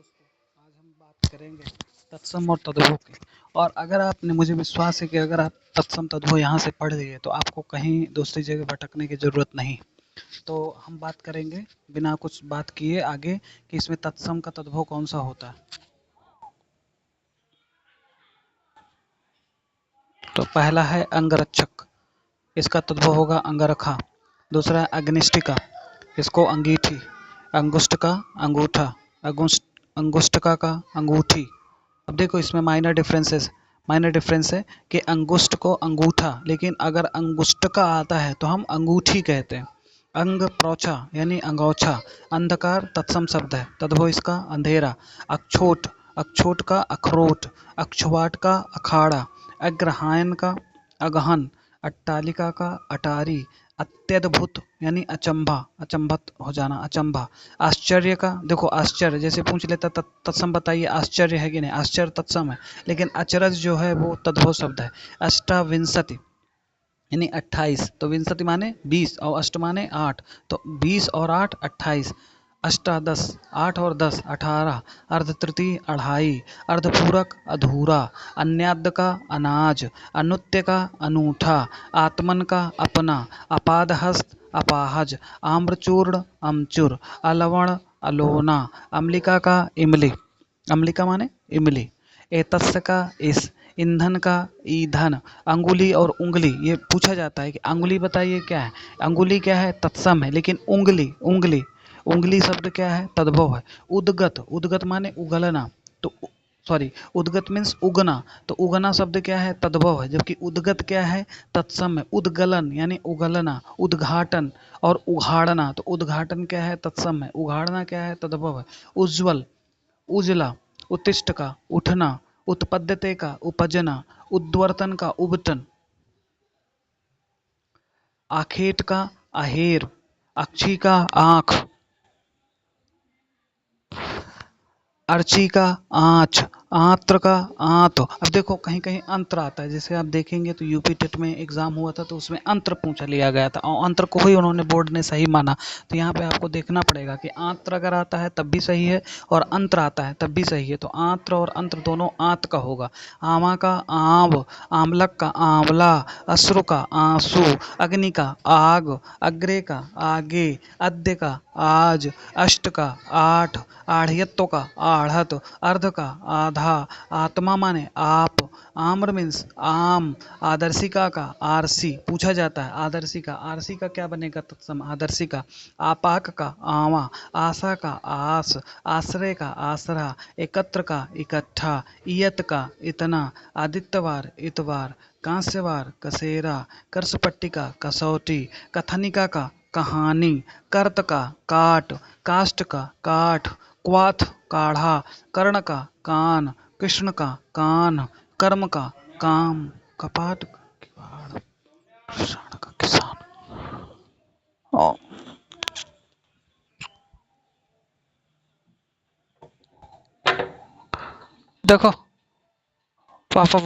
दोस्तों, आज हम बात करेंगे तत्सम और तद्भव की। और अगर आपने, मुझे विश्वास है कि अगर आप तत्सम तद्भव यहाँ से पढ़ लिए तो आपको कहीं दूसरी जगह भटकने की ज़रूरत नहीं। तो हम बात करेंगे बिना कुछ बात किए आगे कि इसमें तत्सम का तद्भव कौन सा होता है। तो पहला है अंगरक्षक, इसका तद्भव होगा अंगरखा। दूसरा है अग्निष्टिका, इसको अंगीठी। अंगुष्ठ का अंगूठा, अंगुष्ठका का अंगूठी। अब देखो इसमें माइनर डिफरेंस है कि अंगुष्ठ को अंगूठा, लेकिन अगर अंगुष्ठका आता है तो हम अंगूठी कहते हैं। अंग प्रोछा यानी अंगोछा। अंधकार तत्सम शब्द है, तद्भव इसका अंधेरा। अक्षोट, अक्षोट का अखरोट। अक्षवाट का अखाड़ा। अग्रहायन का अगहन। अट्टालिका का अटारी। अत्यद्भुत यानी अचंभा, अचंभत हो जाना, अचंभा। आश्चर्य का, देखो आश्चर्य जैसे पूछ लेता तत्सम बताइए आश्चर्य है कि नहीं, आश्चर्य तत्सम है, लेकिन अचरज जो है वो तद्भव शब्द है। अष्टाविंशति यानी 28, तो विंशति माने 20 और अष्ट माने 8, तो 20 और 8 28। अष्टादश, 8 और 10 18। अर्ध तृतीय अढ़ाई। अर्धपूरक अधूरा। अन्याद्य का अनाज। अनुत्य का अनूठा। आत्मन का अपना। अपादहस्त अपाहज। आम्रचूर्ण अमचूर। अलवण अलोना। अम्लिका का इमली, अम्लिका माने इमली। एतस्य का इस। ईंधन का ईंधन। अंगुली और उंगली, ये पूछा जाता है कि अंगुली बताइए क्या है। अंगुली क्या है, तत्सम है, लेकिन उंगली, उंगली, उंगली शब्द क्या है, तद्भव है। उद्गत, उद्गत माने उगलना, तो सॉरी, उद्गत मीन्स उगना, तो उगना शब्द क्या है, तद्भव है, जबकि उद्गत क्या है, तत्सम है। उद्गलन यानी उगलना। उद्घाटन और उघाड़ना, तो उद्घाटन क्या है, तत्सम है, उघाड़ना क्या है, तद्भव है। उज्ज्वल, उजला। उत्तिष्ठ का उठना। उत्पद्यते का उपजना। उद्वर्तन का उबटन। आखेट का आहेर। अक्षी का आँख। अर्ची का आँच। आंत्र का आंत। अब देखो कहीं कहीं अंतर आता है, जैसे आप देखेंगे तो यूपी टेट में एग्जाम हुआ था तो उसमें अंतर पूछा लिया गया था और अंतर को ही उन्होंने बोर्ड ने सही माना। तो यहाँ पे आपको देखना पड़ेगा कि आंत्र अगर आता है तब भी सही है और अंतर आता है तब भी सही है, तो आंत्र और अंतर दोनों आंत का होगा। आमा का आंव। आमलक का आंवला। अश्रु का आंसू। अग्नि का आग। अग्रे का आगे। अद्य का आज। अष्ट का आठ। आढ़ियत्व का आढ़त। अर्ध का आधा। आत्मा माने आप। आम्र मीन्स आम। आदर्शिका का आरसी, पूछा जाता है आदर्शिका, आरसी का क्या बनेगा, तत्सम आदर्शिका। आपाक का आवा। आशा का आस। आश्रय का आसरा। एकत्र का इकट्ठा। इयत का इतना। आदित्यवार इतवार। कांस्यवार कसेरा। कर्षपट्टिका कसौटी। कथनिका का कहानी। कर्त का काट। काष्ठ का काठ। क्वाथ काढ़ा। कर्ण का कान। कृष्ण का कान। कर्म का काम। कपाट का किवाड़। किसान का किसान। ओ, देखो पापा